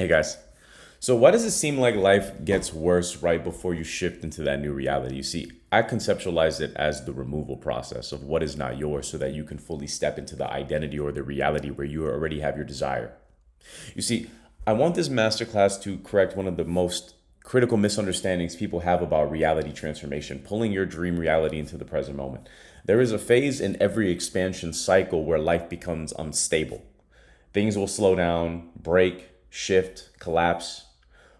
Hey guys. So why does it seem like life gets worse right before you shift into that new reality? You see, I conceptualize it as the removal process of what is not yours so that you can fully step into the identity or the reality where you already have your desire. You see, I want this masterclass to correct one of the most critical misunderstandings people have about reality transformation, pulling your dream reality into the present moment. There is a phase in every expansion cycle where life becomes unstable. Things will slow down, break, shift, collapse.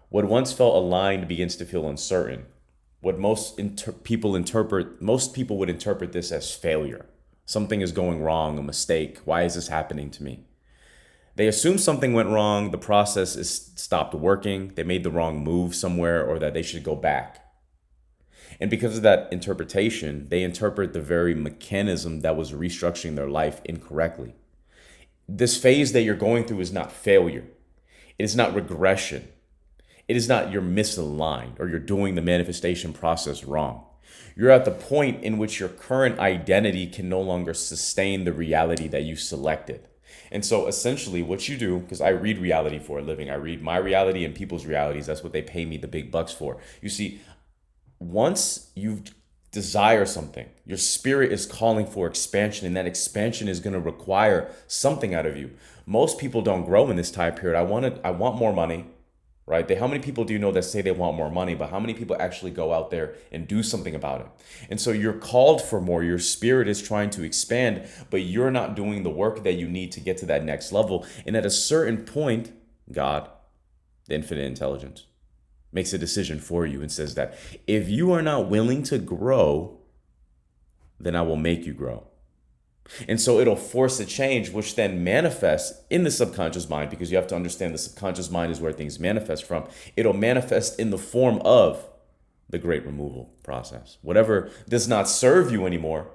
What once felt aligned begins to feel uncertain. What most people would interpret this as failure. Something is going wrong, a mistake. Why is this happening to me? They assume something went wrong, the process is stopped working, they made the wrong move somewhere, or that they should go back. And because of that interpretation, they interpret the very mechanism that was restructuring their life incorrectly. This phase that you're going through is not failure. It is not regression. It is not you're misaligned or you're doing the manifestation process wrong. You're at the point in which your current identity can no longer sustain the reality that you selected. And so essentially what you do, because I read reality for a living, I read my reality and people's realities. That's what they pay me the big bucks for. You see, once you desire something, your spirit is calling for expansion, and that expansion is going to require something out of you. Most people don't grow in this time period. I want more money, right? How many people do you know that say they want more money, but how many people actually go out there and do something about it? And so you're called for more. Your spirit is trying to expand, but you're not doing the work that you need to get to that next level. And at a certain point, God, the infinite intelligence, makes a decision for you and says that if you are not willing to grow, then I will make you grow. And so it'll force a change, which then manifests in the subconscious mind, because you have to understand the subconscious mind is where things manifest from. It'll manifest in the form of the great removal process. Whatever does not serve you anymore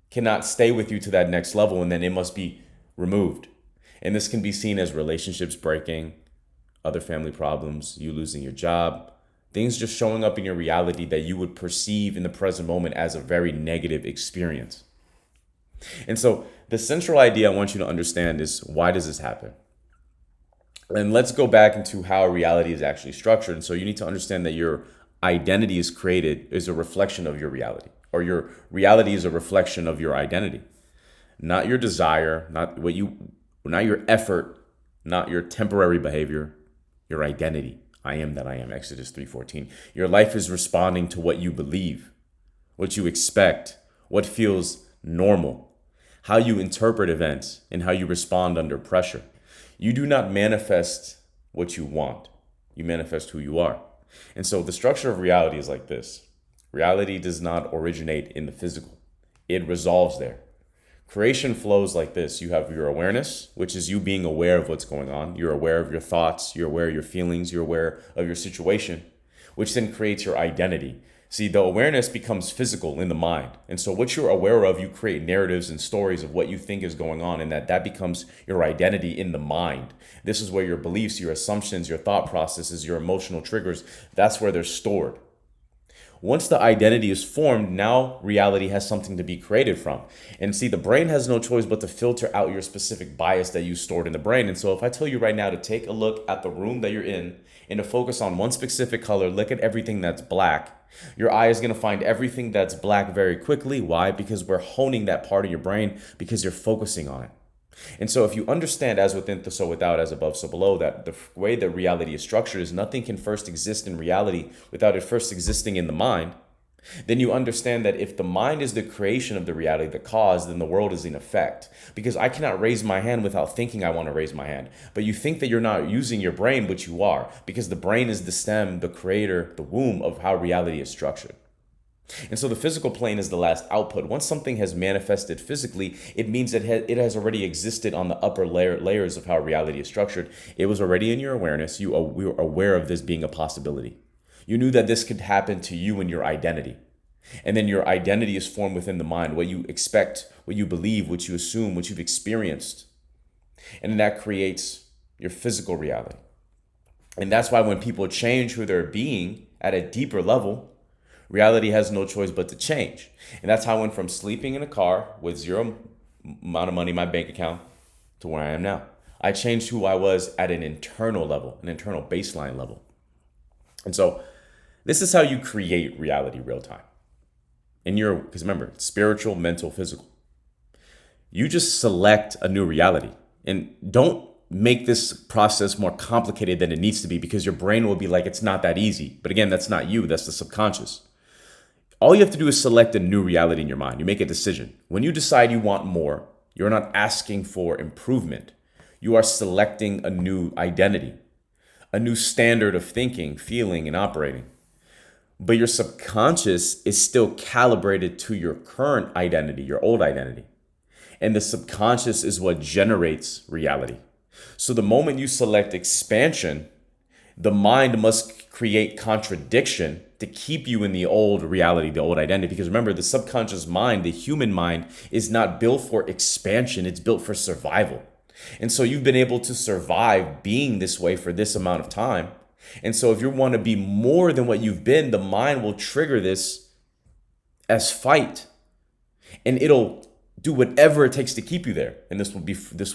cannot stay with you to that next level, and then it must be removed. And this can be seen as relationships breaking, other family problems, you losing your job, things just showing up in your reality that you would perceive in the present moment as a very negative experience. And so the central idea I want you to understand is, why does this happen? And let's go back into how reality is actually structured. And so you need to understand that your identity is a reflection of your reality, or your reality is a reflection of your identity, not your desire, not your effort, not your temporary behavior, your identity. I am that I am, Exodus 3:14. Your life is responding to what you believe, what you expect, what feels normal, how you interpret events, and how you respond under pressure. You do not manifest what you want. You manifest who you are. And so the structure of reality is like this. Reality does not originate in the physical. It resolves there. Creation flows like this. You have your awareness, which is you being aware of what's going on. You're aware of your thoughts. You're aware of your feelings. You're aware of your situation, which then creates your identity. See, the awareness becomes physical in the mind. And so what you're aware of, you create narratives and stories of what you think is going on, and that becomes your identity in the mind. This is where your beliefs, your assumptions, your thought processes, your emotional triggers, that's where they're stored. Once the identity is formed, now reality has something to be created from. And see, the brain has no choice but to filter out your specific bias that you stored in the brain. And so if I tell you right now to take a look at the room that you're in and to focus on one specific color, look at everything that's black, your eye is going to find everything that's black very quickly. Why? Because we're honing that part of your brain, because you're focusing on it. And so if you understand as within, so without, as above, so below, that the way that reality is structured is nothing can first exist in reality without it first existing in the mind, then you understand that if the mind is the creation of the reality, the cause, then the world is in effect. Because I cannot raise my hand without thinking I want to raise my hand. But you think that you're not using your brain, but you are, because the brain is the stem, the creator, the womb of how reality is structured. And so the physical plane is the last output. Once something has manifested physically, it means that it has already existed on the upper layers of how reality is structured. It was already in your awareness. We were aware of this being a possibility. You knew that this could happen to you in your identity. And then your identity is formed within the mind, what you expect, what you believe, what you assume, what you've experienced. And that creates your physical reality. And that's why when people change who they're being at a deeper level, reality has no choice but to change. And that's how I went from sleeping in a car with zero amount of money in my bank account to where I am now. I changed who I was at an internal level, an internal baseline level. And so this is how you create reality real time. Because remember, it's spiritual, mental, physical. You just select a new reality, and don't make this process more complicated than it needs to be, because your brain will be like, it's not that easy. But again, that's not you, that's the subconscious. All you have to do is select a new reality in your mind. You make a decision. When you decide you want more, you're not asking for improvement. You are selecting a new identity, a new standard of thinking, feeling, and operating. But your subconscious is still calibrated to your current identity, your old identity. And the subconscious is what generates reality. So the moment you select expansion, the mind must create contradiction to keep you in the old reality, the old identity. Because remember, the subconscious mind, the human mind, is not built for expansion, it's built for survival. And so you've been able to survive being this way for this amount of time. And so if you want to be more than what you've been, the mind will trigger this as fight. And it'll do whatever it takes to keep you there. And this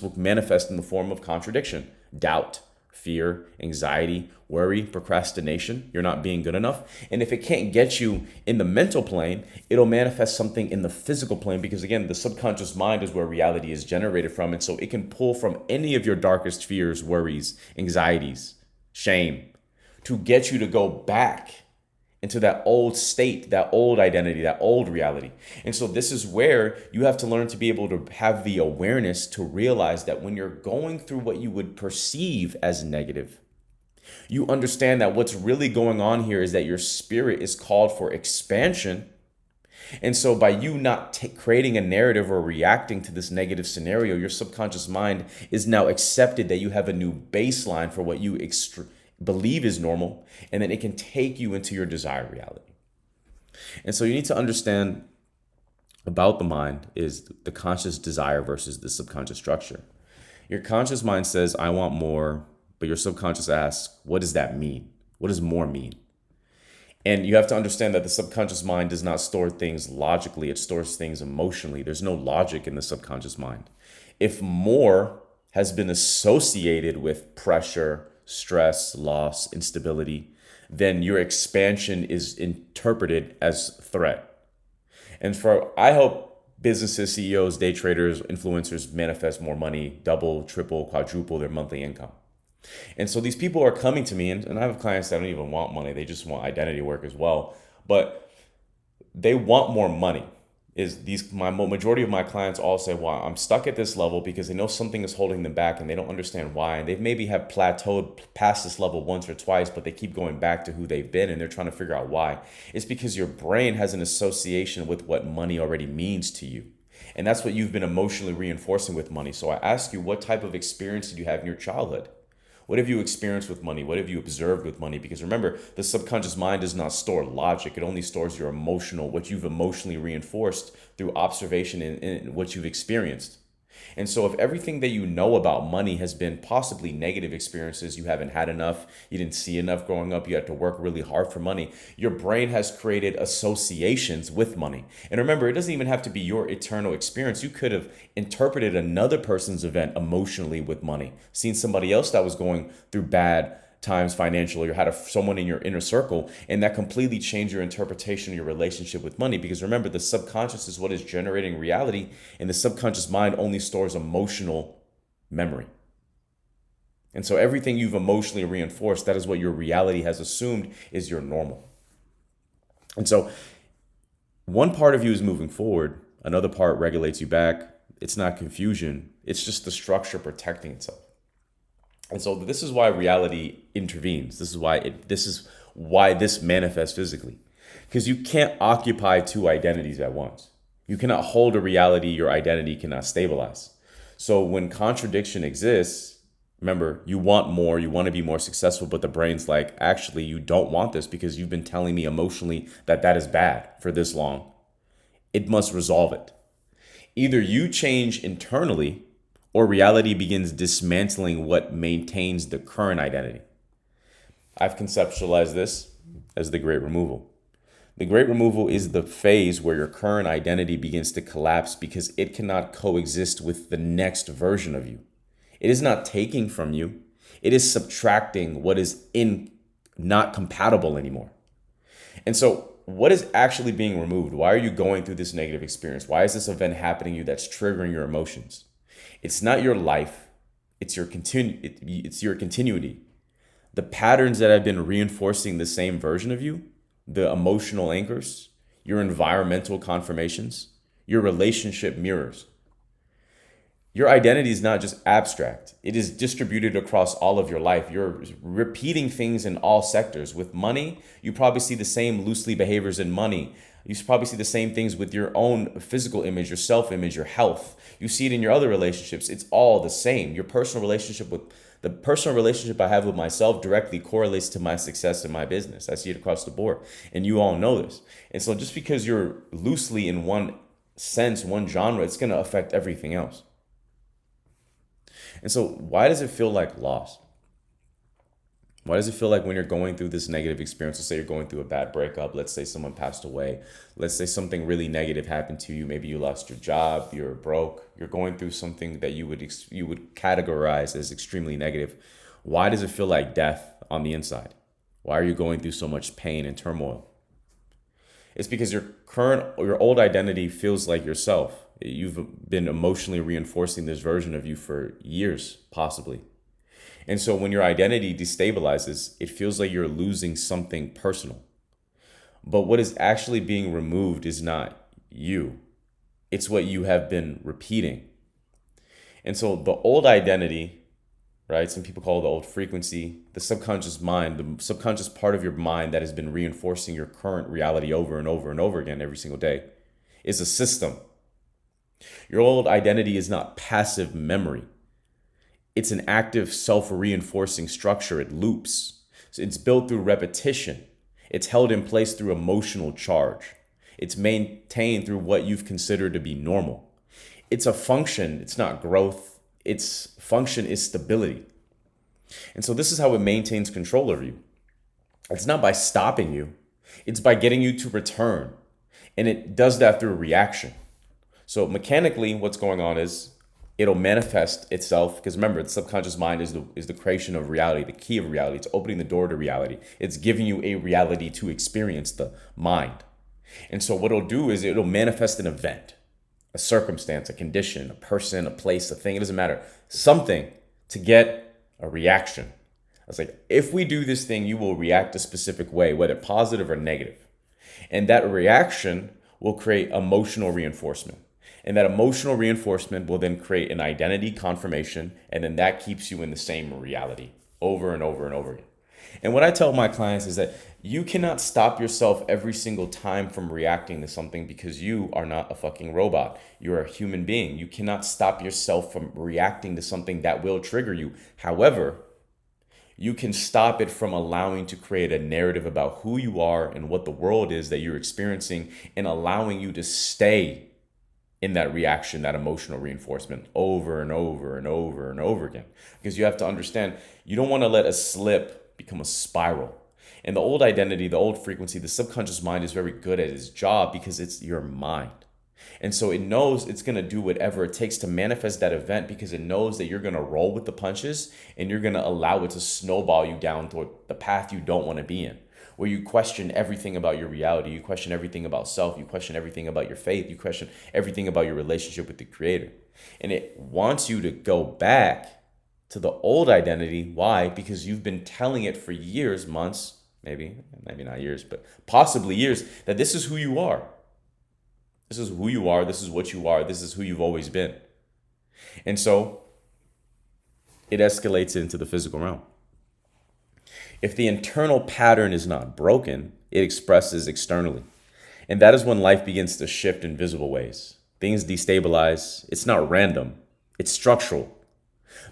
will manifest in the form of contradiction, doubt, fear, anxiety, worry, procrastination. You're not being good enough. And if it can't get you in the mental plane, it'll manifest something in the physical plane, because again, the subconscious mind is where reality is generated from. And so it can pull from any of your darkest fears, worries, anxieties, shame, to get you to go back into that old state, that old identity, that old reality. And so this is where you have to learn to be able to have the awareness to realize that when you're going through what you would perceive as negative, you understand that what's really going on here is that your spirit is called for expansion. And so by you not creating a narrative or reacting to this negative scenario, your subconscious mind is now accepted that you have a new baseline for what you believe is normal, and then it can take you into your desired reality. And so you need to understand about the mind is the conscious desire versus the subconscious structure. Your conscious mind says, I want more, but your subconscious asks, what does that mean? What does more mean? And you have to understand that the subconscious mind does not store things logically, it stores things emotionally. There's no logic in the subconscious mind. If more has been associated with pressure, stress, loss, instability, then your expansion is interpreted as threat. And I hope businesses, CEOs, day traders, influencers manifest more money, double, triple, quadruple their monthly income. And so these people are coming to me, and I have clients that don't even want money. They just want identity work as well. But they want more money. My majority of my clients all say, well, I'm stuck at this level because they know something is holding them back and they don't understand why. And they maybe have plateaued past this level once or twice, but they keep going back to who they've been and they're trying to figure out why. It's because your brain has an association with what money already means to you. And that's what you've been emotionally reinforcing with money. So I ask you, what type of experience did you have in your childhood? What have you experienced with money? What have you observed with money? Because remember, the subconscious mind does not store logic. It only stores what you've emotionally reinforced through observation and what you've experienced. And so if everything that you know about money has been possibly negative experiences, you haven't had enough, you didn't see enough growing up, you had to work really hard for money, your brain has created associations with money. And remember, it doesn't even have to be your eternal experience. You could have interpreted another person's event emotionally with money, seen somebody else that was going through bad times financially, or had someone in your inner circle, and that completely changed your interpretation of your relationship with money. Because remember, the subconscious is what is generating reality, and the subconscious mind only stores emotional memory. And so everything you've emotionally reinforced, that is what your reality has assumed is your normal. And so one part of you is moving forward, another part regulates you back. It's not confusion, it's just the structure protecting itself. And so this is why reality intervenes. This is why this manifests physically. Because you can't occupy two identities at once. You cannot hold a reality your identity cannot stabilize. So when contradiction exists, remember, you want more, you want to be more successful, but the brain's like, actually, you don't want this because you've been telling me emotionally that is bad for this long. It must resolve it. Either you change internally, or reality begins dismantling what maintains the current identity. I've conceptualized this as the Great Removal. The Great Removal is the phase where your current identity begins to collapse because it cannot coexist with the next version of you. It is not taking from you. It is subtracting what is in not compatible anymore. And so what is actually being removed? Why are you going through this negative experience? Why is this event happening to you that's triggering your emotions? It's not your life. It's your continuity. The patterns that have been reinforcing the same version of you, the emotional anchors, your environmental confirmations, your relationship mirrors. Your identity is not just abstract. It is distributed across all of your life. You're repeating things in all sectors. With money, you probably see the same loosely behaviors in money. You probably see the same things with your own physical image, your self-image, your health. You see it in your other relationships. It's all the same. Your personal relationship with the personal relationship I have with myself directly correlates to my success in my business. I see it across the board. And you all know this. And so just because you're loosely in one sense, one genre, it's going to affect everything else. And so why does it feel like loss? Why does it feel like when you're going through this negative experience, let's say you're going through a bad breakup, let's say someone passed away, let's say something really negative happened to you, maybe you lost your job, you're broke, you're going through something that you would categorize as extremely negative. Why does it feel like death on the inside? Why are you going through so much pain and turmoil? It's because your old identity feels like yourself. You've been emotionally reinforcing this version of you for years, possibly. And so when your identity destabilizes, it feels like you're losing something personal. But what is actually being removed is not you. It's what you have been repeating. And so the old identity, right? Some people call it the old frequency, the subconscious mind, the subconscious part of your mind that has been reinforcing your current reality over and over and over again every single day, is a system. Your old identity is not passive memory. It's an active self-reinforcing structure. It loops. So it's built through repetition. It's held in place through emotional charge. It's maintained through what you've considered to be normal. It's a function. It's not growth. Its function is stability. And so this is how it maintains control over you. It's not by stopping you. It's by getting you to return. And it does that through reaction. So mechanically, what's going on is it'll manifest itself, because remember, the subconscious mind is the creation of reality, the key of reality. It's opening the door to reality. It's giving you a reality to experience, the mind. And so what it'll do is it'll manifest an event, a circumstance, a condition, a person, a place, a thing. It doesn't matter. Something to get a reaction. It's like, if we do this thing, you will react a specific way, whether positive or negative. And that reaction will create emotional reinforcement. And that emotional reinforcement will then create an identity confirmation. And then that keeps you in the same reality over and over and over again. And what I tell my clients is that you cannot stop yourself every single time from reacting to something, because you are not a fucking robot. You're a human being. You cannot stop yourself from reacting to something that will trigger you. However, you can stop it from allowing to create a narrative about who you are and what the world is that you're experiencing, and allowing you to stay in that reaction, that emotional reinforcement over and over and over and over again. Because you have to understand, you don't want to let a slip become a spiral. And the old identity, the old frequency, the subconscious mind is very good at its job because it's your mind. And so it knows it's going to do whatever it takes to manifest that event, because it knows that you're going to roll with the punches and you're going to allow it to snowball you down toward the path you don't want to be in, where you question everything about your reality, you question everything about self, you question everything about your faith, you question everything about your relationship with the Creator. And it wants you to go back to the old identity. Why? Because you've been telling it for years, months, maybe not years, but possibly years, that this is who you are. This is who you are. This is what you are. This is who you've always been. And so it escalates into the physical realm. If the internal pattern is not broken, it expresses externally. And that is when life begins to shift in visible ways. Things destabilize. It's not random. It's structural.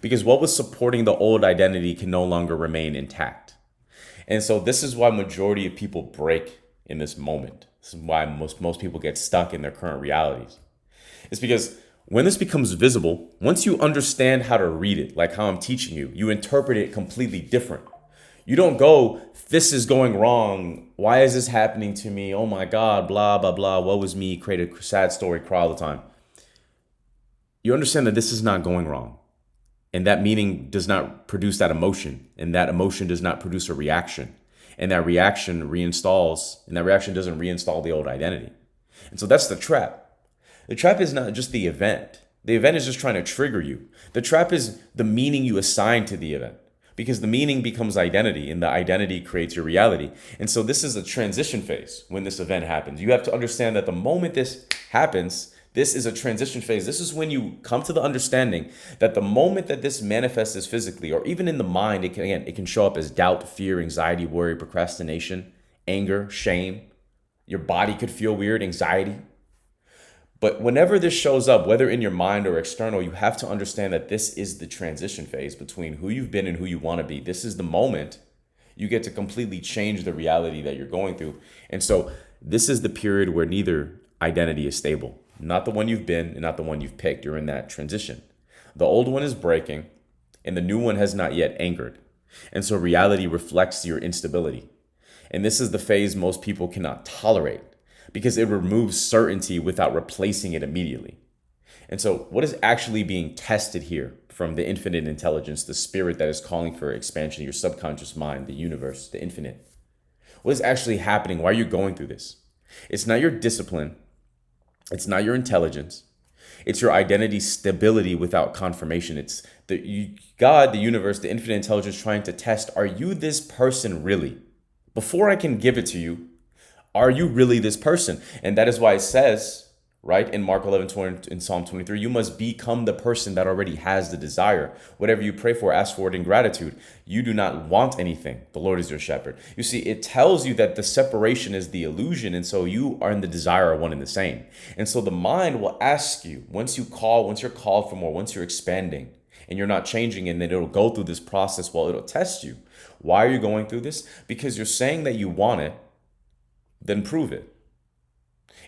Because what was supporting the old identity can no longer remain intact. And so this is why majority of people break in this moment. This is why most people get stuck in their current realities. It's because when this becomes visible, once you understand how to read it, like how I'm teaching you, you interpret it completely different. You don't go, this is going wrong. Why is this happening to me? Oh my God, blah, blah, blah. Woe is me. Create a sad story, cry all the time. You understand that this is not going wrong. And that meaning does not produce that emotion. And that emotion does not produce a reaction. And that reaction reinstalls, and that reaction doesn't reinstall the old identity. And so that's the trap. The trap is not just the event. The event is just trying to trigger you. The trap is the meaning you assign to the event, because the meaning becomes identity and the identity creates your reality. And so this is a transition phase when this event happens. You have to understand that the moment this happens, this is a transition phase. This is when you come to the understanding that the moment that this manifests physically, or even in the mind, it can show up as doubt, fear, anxiety, worry, procrastination, anger, shame. Your body could feel weird, anxiety. But whenever this shows up, whether in your mind or external, you have to understand that this is the transition phase between who you've been and who you want to be. This is the moment you get to completely change the reality that you're going through. And so this is the period where neither identity is stable. Not the one you've been and not the one you've picked. You're in that transition. The old one is breaking and the new one has not yet anchored. And so reality reflects your instability. And this is the phase most people cannot tolerate, because it removes certainty without replacing it immediately. And so what is actually being tested here from the infinite intelligence, the spirit that is calling for expansion, your subconscious mind, the universe, the infinite? What is actually happening? Why are you going through this? It's not your discipline. It's not your intelligence. It's your identity stability without confirmation. It's God, the universe, the infinite intelligence trying to test, are you this person really? Before I can give it to you, are you really this person? And that is why it says, right, in Mark 11:20, in Psalm 23, you must become the person that already has the desire. Whatever you pray for, ask for it in gratitude. You do not want anything. The Lord is your shepherd. You see, it tells you that the separation is the illusion. And so you are in the desire are one and the same. And so the mind will ask you, once you're called for more, once you're expanding and you're not changing, and then it'll go through this process, well, it'll test you. Why are you going through this? Because you're saying that you want it, then prove it.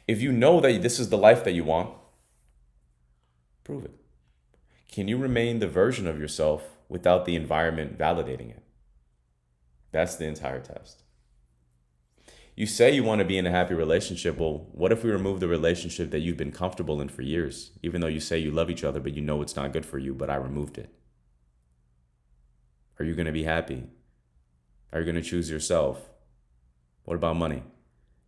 If you know that this is the life that you want, prove it. Can you remain the version of yourself without the environment validating it? That's the entire test. You say you want to be in a happy relationship. Well, what if we remove the relationship that you've been comfortable in for years, even though you say you love each other, but you know it's not good for you, but I removed it? Are you going to be happy? Are you going to choose yourself? What about money?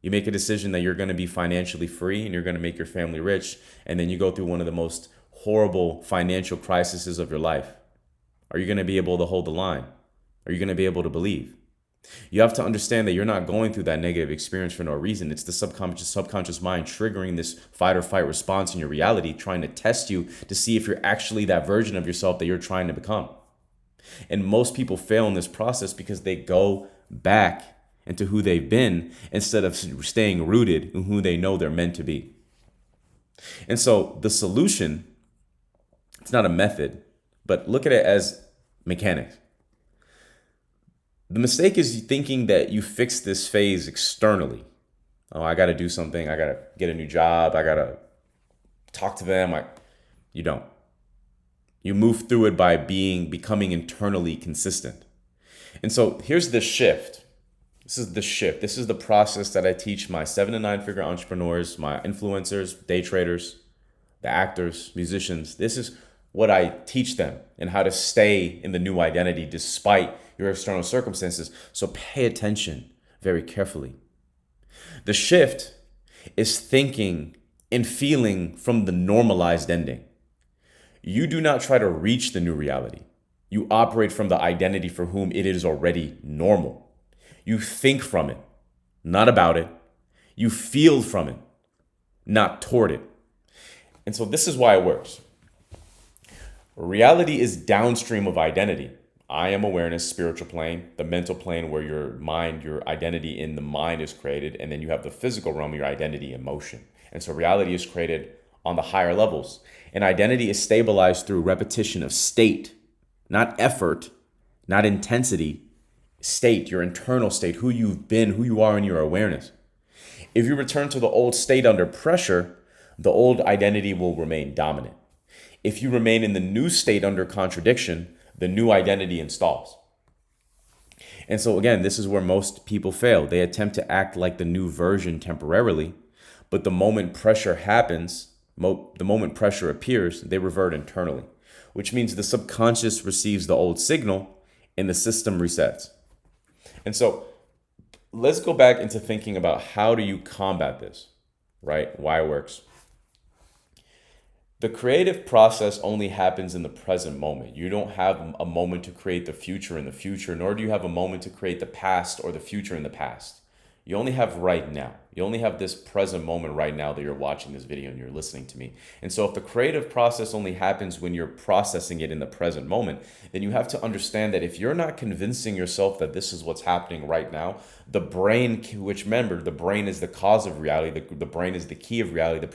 You make a decision that you're going to be financially free and you're going to make your family rich, and then you go through one of the most horrible financial crises of your life. Are you going to be able to hold the line? Are you going to be able to believe? You have to understand that you're not going through that negative experience for no reason. It's the subconscious mind triggering this fight or fight response in your reality, trying to test you to see if you're actually that version of yourself that you're trying to become. And most people fail in this process because they go back into who they've been instead of staying rooted in who they know they're meant to be. And so the solution, it's not a method, but look at it as mechanics. The mistake is thinking that you fix this phase externally. Oh, I got to do something. I got to get a new job. I got to talk to them. You don't. You move through it by becoming internally consistent. And so here's the shift. This is the shift. This is the process that I teach my 7 to 9 figure entrepreneurs, my influencers, day traders, the actors, musicians. This is what I teach them and how to stay in the new identity despite your external circumstances. So pay attention very carefully. The shift is thinking and feeling from the normalized ending. You do not try to reach the new reality. You operate from the identity for whom it is already normal. You think from it, not about it. You feel from it, not toward it. And so this is why it works. Reality is downstream of identity. I am awareness, spiritual plane, the mental plane where your mind, your identity in the mind is created. And then you have the physical realm, your identity, emotion. And so reality is created on the higher levels. And identity is stabilized through repetition of state, not effort, not intensity. State, your internal state, who you've been, who you are in your awareness. If you return to the old state under pressure, the old identity will remain dominant. If you remain in the new state under contradiction, the new identity installs. And so again, this is where most people fail. They attempt to act like the new version temporarily, but the moment pressure happens, the moment pressure appears, they revert internally. which means the subconscious receives the old signal and the system resets. And so let's go back into thinking about how do you combat this, right? Why it works. The creative process only happens in the present moment. You don't have a moment to create the future in the future, nor do you have a moment to create the past or the future in the past. You only have right now. You only have this present moment right now that you're watching this video and you're listening to me. And so if the creative process only happens when you're processing it in the present moment, then you have to understand that if you're not convincing yourself that this is what's happening right now, the brain, which remember, the brain is the cause of reality, the brain is the key of reality,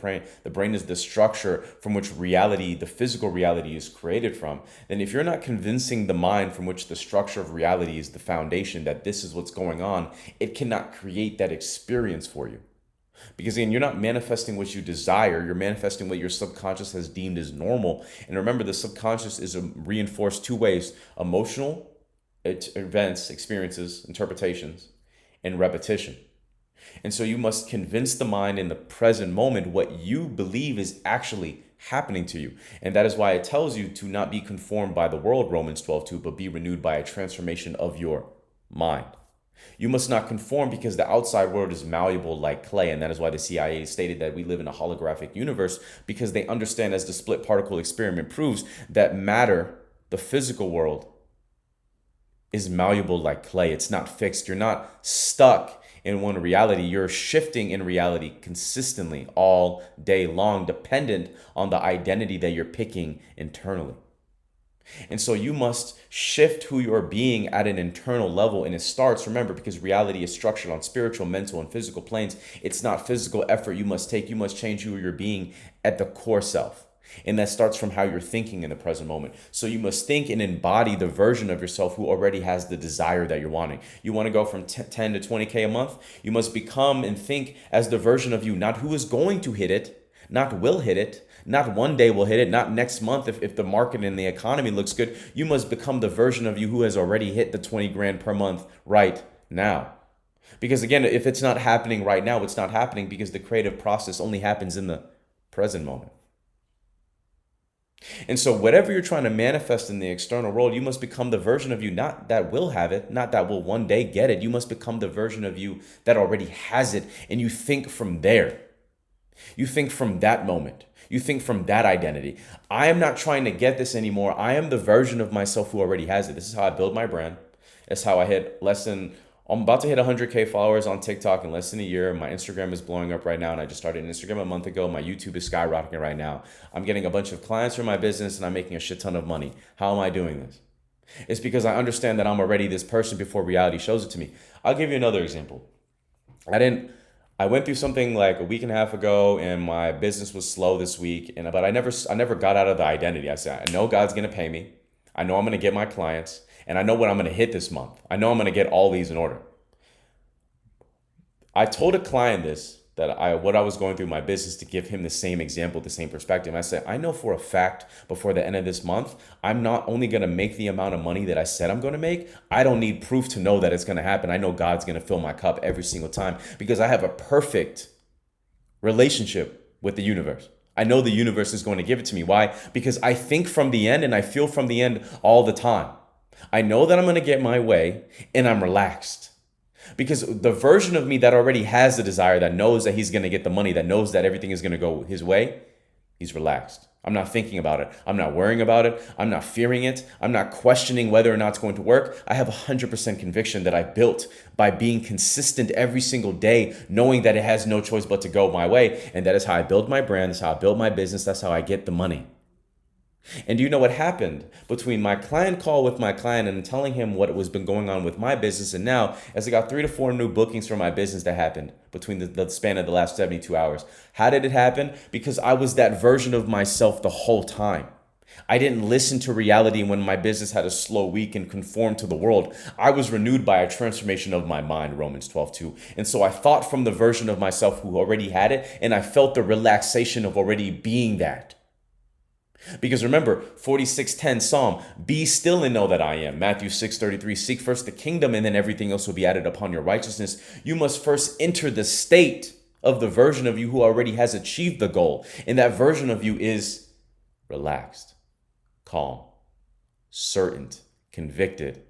the brain is the structure from which reality, the physical reality is created from, then if you're not convincing the mind from which the structure of reality is the foundation that this is what's going on, it cannot create that experience for you. Because again, you're not manifesting what you desire, you're manifesting what your subconscious has deemed as normal. And remember, the subconscious is reinforced two ways: emotional events, experiences, interpretations, and repetition. And so you must convince the mind in the present moment what you believe is actually happening to you. And that is why it tells you to not be conformed by the world, Romans 12:2, but be renewed by a transformation of your mind. You must not conform because the outside world is malleable like clay. And that is why the CIA stated that we live in a holographic universe, because they understand, as the split particle experiment proves, that matter, the physical world, is malleable like clay. It's not fixed. You're not stuck in one reality. You're shifting in reality consistently all day long, dependent on the identity that you're picking internally. And so you must shift who you're being at an internal level. And it starts, remember, because reality is structured on spiritual, mental, and physical planes. It's not physical effort you must take. You must change who you're being at the core self. And that starts from how you're thinking in the present moment. So you must think and embody the version of yourself who already has the desire that you're wanting. You want to go from 10 to 20K a month? You must become and think as the version of you, not who is going to hit it, not will hit it, not one day will hit it, not next month if the market and the economy looks good. You must become the version of you who has already hit the 20 grand per month right now. Because again, if it's not happening right now, it's not happening because the creative process only happens in the present moment. And so whatever you're trying to manifest in the external world, you must become the version of you, not that will have it, not that will one day get it. You must become the version of you that already has it. And you think from there. You think from that moment. You think from that identity. I am not trying to get this anymore. I am the version of myself who already has it. This is how I build my brand. That's how I hit I'm about to hit 100K followers on TikTok in less than a year. My Instagram is blowing up right now, and I just started Instagram a month ago. My YouTube is skyrocketing right now. I'm getting a bunch of clients for my business, and I'm making a shit ton of money. How am I doing this? It's because I understand that I'm already this person before reality shows it to me. I'll give you another example. I went through something like a week and a half ago, and my business was slow this week. But I never got out of the identity. I said, I know God's gonna pay me. I know I'm gonna get my clients, and I know what I'm gonna hit this month. I know I'm gonna get all these in order. I told a client what I was going through my business to give him the same example, the same perspective. I said, I know for a fact before the end of this month, I'm not only going to make the amount of money that I said I'm going to make. I don't need proof to know that it's going to happen. I know God's going to fill my cup every single time because I have a perfect relationship with the universe. I know the universe is going to give it to me. Why? Because I think from the end and I feel from the end all the time. I know that I'm going to get my way and I'm relaxed. Because the version of me that already has the desire, that knows that he's going to get the money, that knows that everything is going to go his way, he's relaxed. I'm not thinking about it. I'm not worrying about it. I'm not fearing it. I'm not questioning whether or not it's going to work. I have 100% conviction that I built by being consistent every single day, knowing that it has no choice but to go my way. And that is how I build my brand. That's how I build my business. That's how I get the money. And do you know what happened between my client call with my client and telling him what was been going on with my business, and now as I got 3 to 4 new bookings for my business that happened between the span of the last 72 hours? How did it happen? Because I was that version of myself the whole time. I didn't listen to reality when my business had a slow week and conform to the world. I was renewed by a transformation of my mind, Romans 12:2. And so I thought from the version of myself who already had it, and I felt the relaxation of already being that. Because remember, 46:10 Psalm, be still and know that I am. Matthew 6:33, seek first the kingdom and then everything else will be added upon your righteousness. You must first enter the state of the version of you who already has achieved the goal. And that version of you is relaxed, calm, certain, convicted.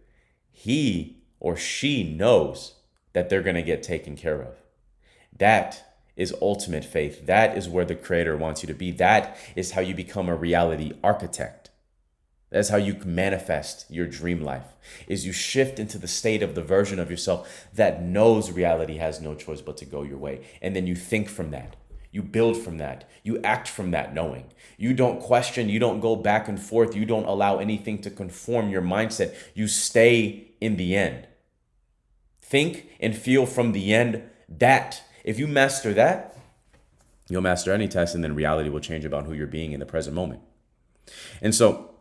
He or she knows that they're going to get taken care of. That is ultimate faith. That is where the Creator wants you to be. That is how you become a reality architect. That's how you manifest your dream life, is you shift into the state of the version of yourself that knows reality has no choice but to go your way. And then you think from that. You build from that. You act from that knowing. You don't question. You don't go back and forth. You don't allow anything to conform your mindset. You stay in the end. Think and feel from the end. That, if you master that, you'll master any test, and then reality will change about who you're being in the present moment. And so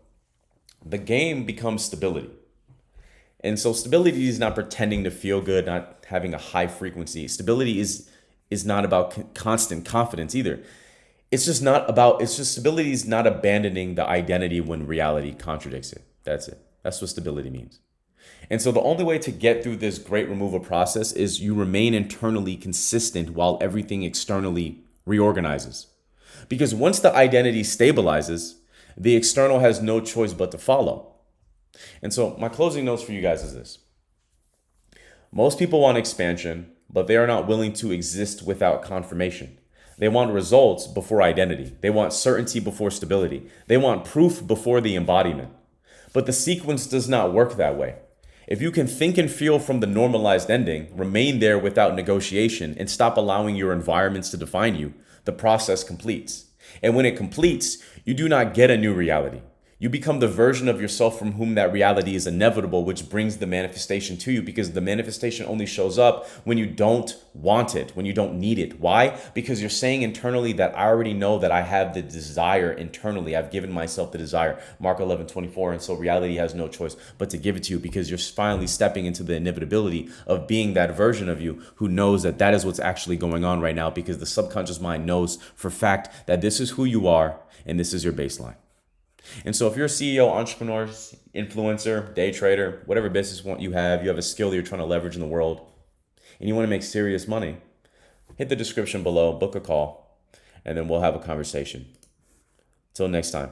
the game becomes stability. And so stability is not pretending to feel good, not having a high frequency. Stability is not about constant confidence either. It's just stability is not abandoning the identity when reality contradicts it. That's it. That's what stability means. And so the only way to get through this great removal process is you remain internally consistent while everything externally reorganizes. Because once the identity stabilizes, the external has no choice but to follow. And so my closing notes for you guys is this. Most people want expansion, but they are not willing to exist without confirmation. They want results before identity. They want certainty before stability. They want proof before the embodiment. But the sequence does not work that way. If you can think and feel from the normalized ending, remain there without negotiation, and stop allowing your environments to define you, the process completes. And when it completes, you do not get a new reality. You become the version of yourself from whom that reality is inevitable, which brings the manifestation to you, because the manifestation only shows up when you don't want it, when you don't need it. Why? Because you're saying internally that I already know that I have the desire internally. I've given myself the desire. Mark 11:24. And so reality has no choice but to give it to you, because you're finally stepping into the inevitability of being that version of you who knows that that is what's actually going on right now, because the subconscious mind knows for fact that this is who you are and this is your baseline. And so if you're a CEO, entrepreneur, influencer, day trader, whatever business you have a skill that you're trying to leverage in the world, and you want to make serious money, hit the description below, book a call, and then we'll have a conversation. Till next time.